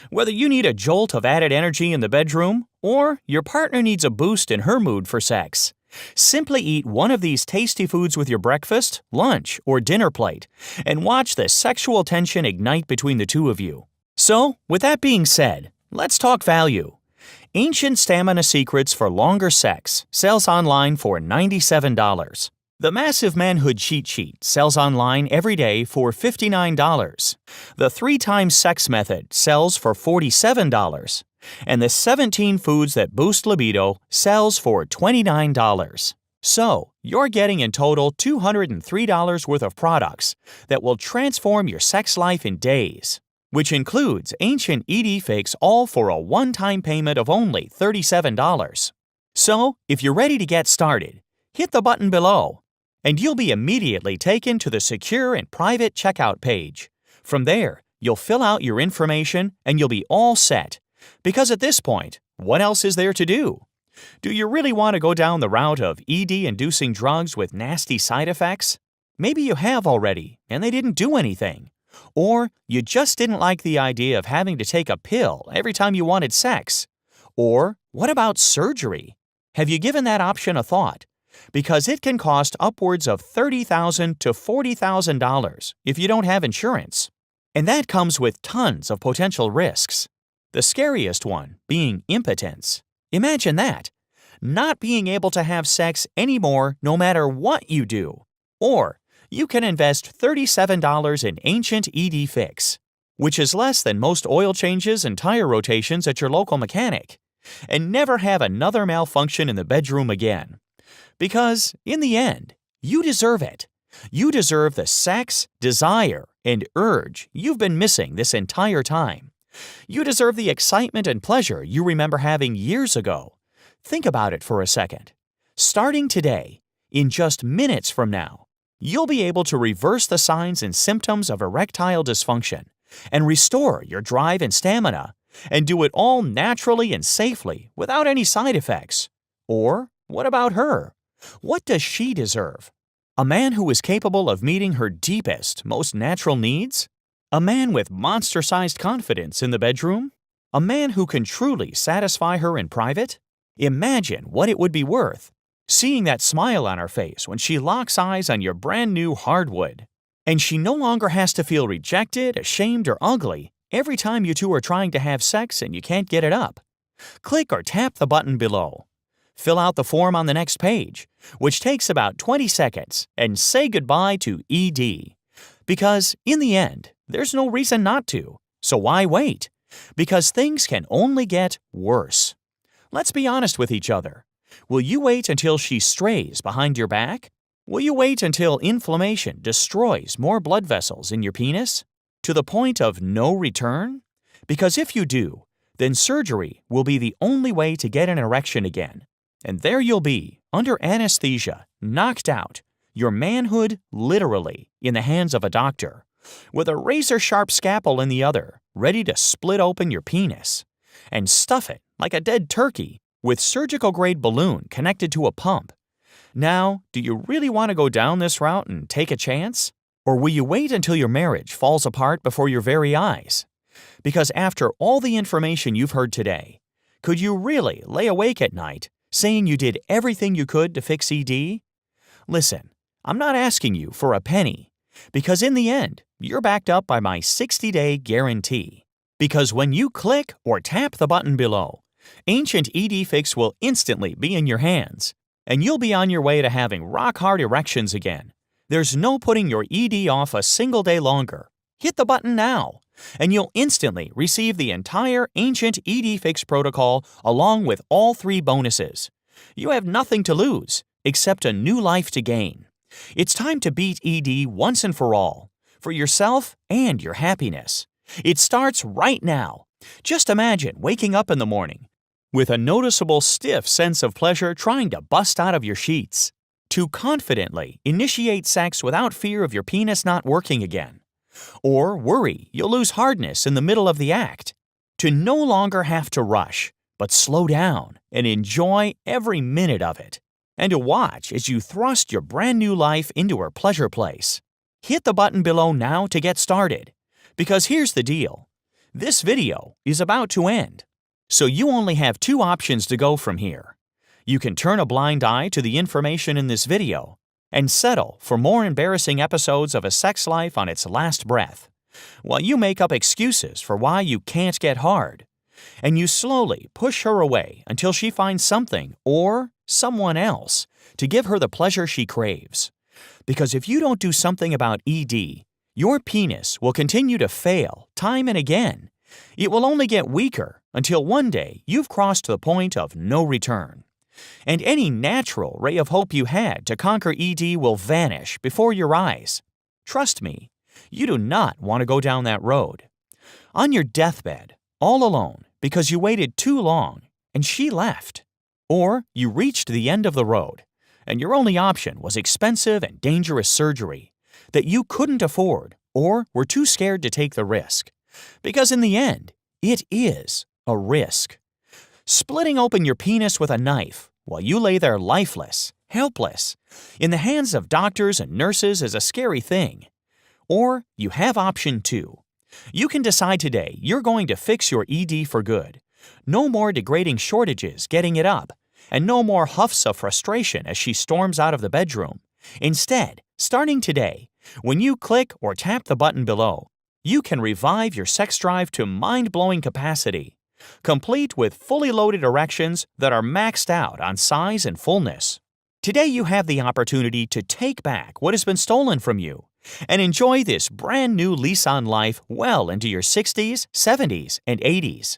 Whether you need a jolt of added energy in the bedroom or your partner needs a boost in her mood for sex, simply eat one of these tasty foods with your breakfast, lunch, or dinner plate and watch the sexual tension ignite between the two of you. So, with that being said, let's talk value. Ancient Stamina Secrets for Longer Sex sells online for $97. The Massive Manhood Cheat Sheet sells online every day for $59. The 3 times Sex Method sells for $47. And the 17 Foods That Boost Libido sells for $29. So, you're getting in total $203 worth of products that will transform your sex life in days, which includes ancient ED fix all for a one-time payment of only $37. So, if you're ready to get started, hit the button below, and you'll be immediately taken to the secure and private checkout page. From there, you'll fill out your information and you'll be all set. Because at this point, what else is there to do? Do you really want to go down the route of ED-inducing drugs with nasty side effects? Maybe you have already, and they didn't do anything. Or you just didn't like the idea of having to take a pill every time you wanted sex. Or what about surgery? Have you given that option a thought? Because it can cost upwards of $30,000 to $40,000 if you don't have insurance. And that comes with tons of potential risks. The scariest one being impotence. Imagine that. Not being able to have sex anymore no matter what you do. Or you can invest $37 in Ancient ED Fix, which is less than most oil changes and tire rotations at your local mechanic, and never have another malfunction in the bedroom again. Because, in the end, you deserve it. You deserve the sex, desire, and urge you've been missing this entire time. You deserve the excitement and pleasure you remember having years ago. Think about it for a second. Starting today, in just minutes from now, you'll be able to reverse the signs and symptoms of erectile dysfunction and restore your drive and stamina, and do it all naturally and safely without any side effects. Or, what about her? What does she deserve? A man who is capable of meeting her deepest, most natural needs? A man with monster-sized confidence in the bedroom? A man who can truly satisfy her in private? Imagine what it would be worth, seeing that smile on her face when she locks eyes on your brand new hardwood. And she no longer has to feel rejected, ashamed, or ugly every time you two are trying to have sex and you can't get it up. Click or tap the button below. Fill out the form on the next page, which takes about 20 seconds, and say goodbye to ED. Because, in the end, there's no reason not to. So why wait? Because things can only get worse. Let's be honest with each other. Will you wait until she strays behind your back? Will you wait until inflammation destroys more blood vessels in your penis? To the point of no return? Because if you do, then surgery will be the only way to get an erection again. And there you'll be, under anesthesia, knocked out, your manhood literally in the hands of a doctor, with a razor-sharp scalpel in the other, ready to split open your penis and stuff it like a dead turkey with surgical-grade balloon connected to a pump. Now, do you really want to go down this route and take a chance? Or will you wait until your marriage falls apart before your very eyes? Because after all the information you've heard today, could you really lay awake at night saying you did everything you could to fix ED? Listen, I'm not asking you for a penny, because in the end, you're backed up by my 60-day guarantee. Because when you click or tap the button below, Ancient ED Fix will instantly be in your hands, and you'll be on your way to having rock-hard erections again. There's no putting your ED off a single day longer. Hit the button now, and you'll instantly receive the entire Ancient ED Fix protocol along with all 3 bonuses. You have nothing to lose, except a new life to gain. It's time to beat ED once and for all, for yourself and your happiness. It starts right now. Just imagine waking up in the morning with a noticeable stiff sense of pleasure trying to bust out of your sheets, to confidently initiate sex without fear of your penis not working again, or worry you'll lose hardness in the middle of the act, to no longer have to rush, but slow down and enjoy every minute of it, and to watch as you thrust your brand new life into her pleasure place. Hit the button below now to get started, because here's the deal. This video is about to end, so you only have 2 options to go from here. You can turn a blind eye to the information in this video and settle for more embarrassing episodes of a sex life on its last breath, while you make up excuses for why you can't get hard. and you slowly push her away until she finds something or someone else to give her the pleasure she craves. Because if you don't do something about ED, your penis will continue to fail time and again. It will only get weaker until one day you've crossed the point of no return. And any natural ray of hope you had to conquer ED will vanish before your eyes. Trust me, you do not want to go down that road. On your deathbed, all alone because you waited too long and she left. Or you reached the end of the road and your only option was expensive and dangerous surgery that you couldn't afford or were too scared to take the risk. Because in the end, it is a risk. Splitting open your penis with a knife while you lay there lifeless, helpless, in the hands of doctors and nurses is a scary thing. Or you have option 2. You can decide today you're going to fix your ED for good. No more degrading shortages getting it up, and no more huffs of frustration as she storms out of the bedroom. Instead, starting today, when you click or tap the button below, you can revive your sex drive to mind-blowing capacity, complete with fully loaded erections that are maxed out on size and fullness. Today you have the opportunity to take back what has been stolen from you and enjoy this brand new lease on life well into your 60s, 70s, and 80s.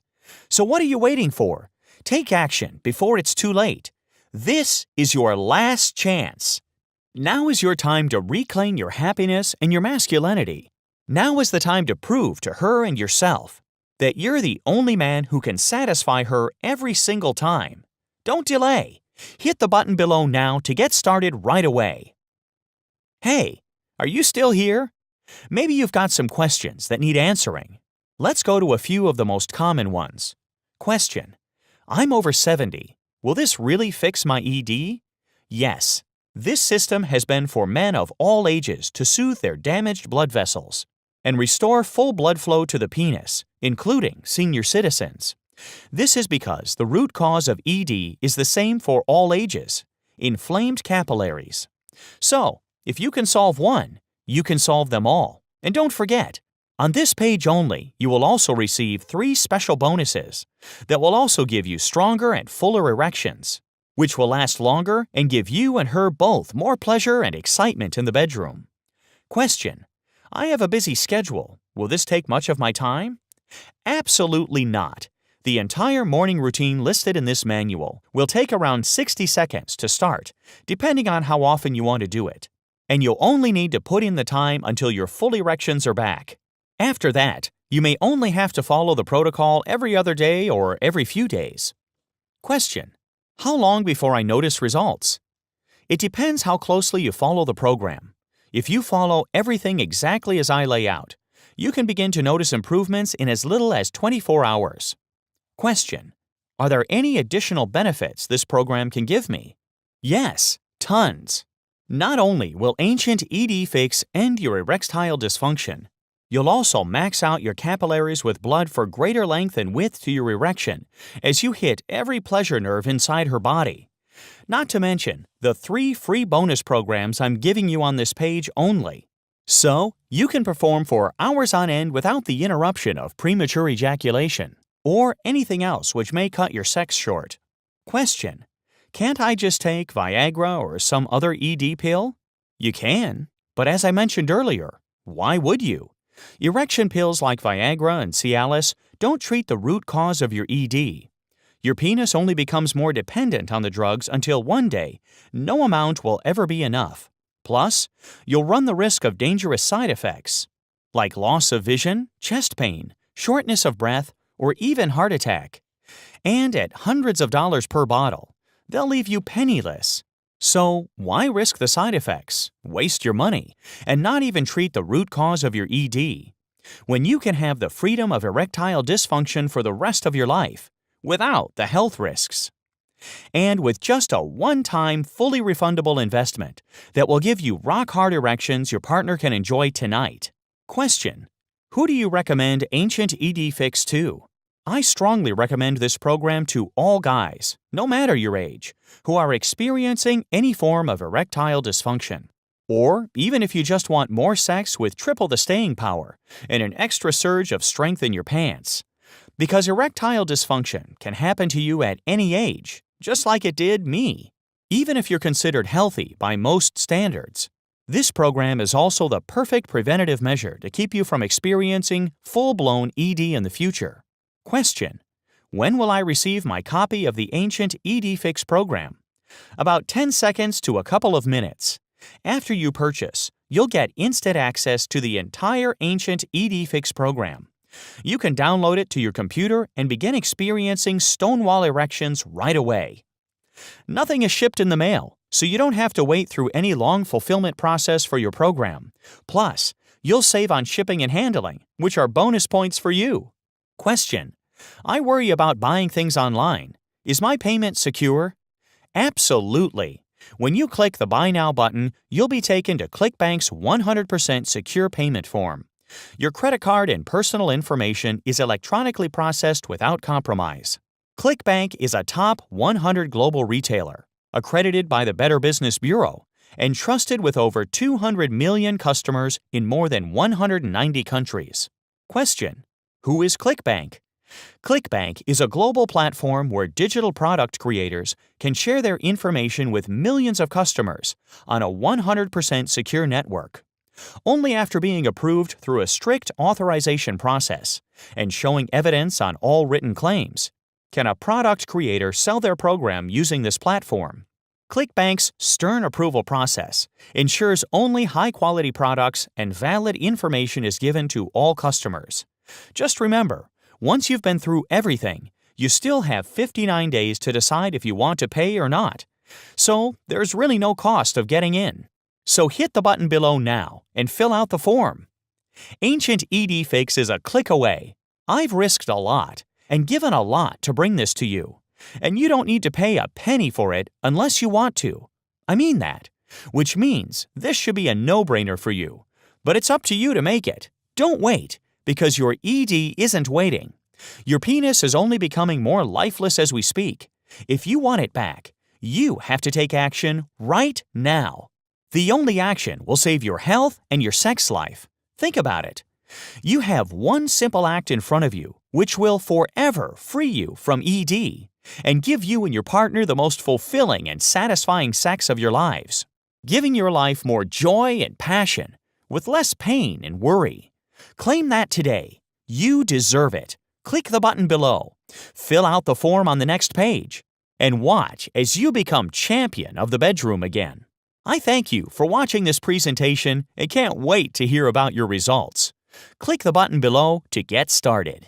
So what are you waiting for? Take action before it's too late. This is your last chance. Now is your time to reclaim your happiness and your masculinity. Now is the time to prove to her and yourself that you're the only man who can satisfy her every single time. Don't delay. Hit the button below now to get started right away. Hey, are you still here? Maybe you've got some questions that need answering. Let's go to a few of the most common ones. Question: I'm over 70. Will this really fix my ED? Yes. This system has been for men of all ages to soothe their damaged blood vessels and restore full blood flow to the penis, including senior citizens. This is because the root cause of ED is the same for all ages: inflamed capillaries. So, if you can solve one, you can solve them all. And don't forget, on this page only, you will also receive 3 special bonuses that will also give you stronger and fuller erections, which will last longer and give you and her both more pleasure and excitement in the bedroom. Question: I have a busy schedule. Will this take much of my time? Absolutely not. The entire morning routine listed in this manual will take around 60 seconds to start, depending on how often you want to do it. And you'll only need to put in the time until your full erections are back. After that, you may only have to follow the protocol every other day or every few days. Question: how long before I notice results? It depends how closely you follow the program. If you follow everything exactly as I lay out, you can begin to notice improvements in as little as 24 hours. Question: are there any additional benefits this program can give me? Yes, tons. Not only will Ancient ED Fix end your erectile dysfunction, you'll also max out your capillaries with blood for greater length and width to your erection as you hit every pleasure nerve inside her body. Not to mention the 3 free bonus programs I'm giving you on this page only. So, you can perform for hours on end without the interruption of premature ejaculation or anything else which may cut your sex short. Question: can't I just take Viagra or some other ED pill? You can, but as I mentioned earlier, why would you? Erection pills like Viagra and Cialis don't treat the root cause of your ED. Your penis only becomes more dependent on the drugs until one day, no amount will ever be enough. Plus, you'll run the risk of dangerous side effects, like loss of vision, chest pain, shortness of breath, or even heart attack. And at hundreds of dollars per bottle, they'll leave you penniless. So, why risk the side effects, waste your money, and not even treat the root cause of your ED, when you can have the freedom of erectile dysfunction for the rest of your life, without the health risks? And with just a one-time, fully refundable investment that will give you rock-hard erections your partner can enjoy tonight. Question: who do you recommend Ancient ED Fix to? I strongly recommend this program to all guys, no matter your age, who are experiencing any form of erectile dysfunction. Or even if you just want more sex with triple the staying power and an extra surge of strength in your pants. Because erectile dysfunction can happen to you at any age, just like it did me, even if you're considered healthy by most standards. This program is also the perfect preventative measure to keep you from experiencing full-blown ED in the future. Question: when will I receive my copy of the Ancient ED Fix program? About 10 seconds to a couple of minutes. After you purchase, you'll get instant access to the entire Ancient ED Fix program. You can download it to your computer and begin experiencing stonewall erections right away. Nothing is shipped in the mail, so you don't have to wait through any long fulfillment process for your program. Plus, you'll save on shipping and handling, which are bonus points for you. Question: I worry about buying things online. Is my payment secure? Absolutely. When you click the Buy Now button, you'll be taken to ClickBank's 100% secure payment form. Your credit card and personal information is electronically processed without compromise. ClickBank is a top 100 global retailer, accredited by the Better Business Bureau, and trusted with over 200 million customers in more than 190 countries. Question: who is ClickBank? ClickBank is a global platform where digital product creators can share their information with millions of customers on a 100% secure network. Only after being approved through a strict authorization process and showing evidence on all written claims can a product creator sell their program using this platform. ClickBank's stern approval process ensures only high-quality products and valid information is given to all customers. Just remember, once you've been through everything, you still have 59 days to decide if you want to pay or not. So there's really no cost of getting in. So hit the button below now and fill out the form. Ancient ED Fix is a click away. I've risked a lot and given a lot to bring this to you. And you don't need to pay a penny for it unless you want to. I mean that. Which means this should be a no-brainer for you. But it's up to you to make it. Don't wait, because your ED isn't waiting. Your penis is only becoming more lifeless as we speak. If you want it back, you have to take action right now. The only action will save your health and your sex life. Think about it. You have one simple act in front of you which will forever free you from ED and give you and your partner the most fulfilling and satisfying sex of your lives, giving your life more joy and passion with less pain and worry. Claim that today. You deserve it. Click the button below, fill out the form on the next page, and watch as you become champion of the bedroom again. I thank you for watching this presentation and can't wait to hear about your results. Click the button below to get started.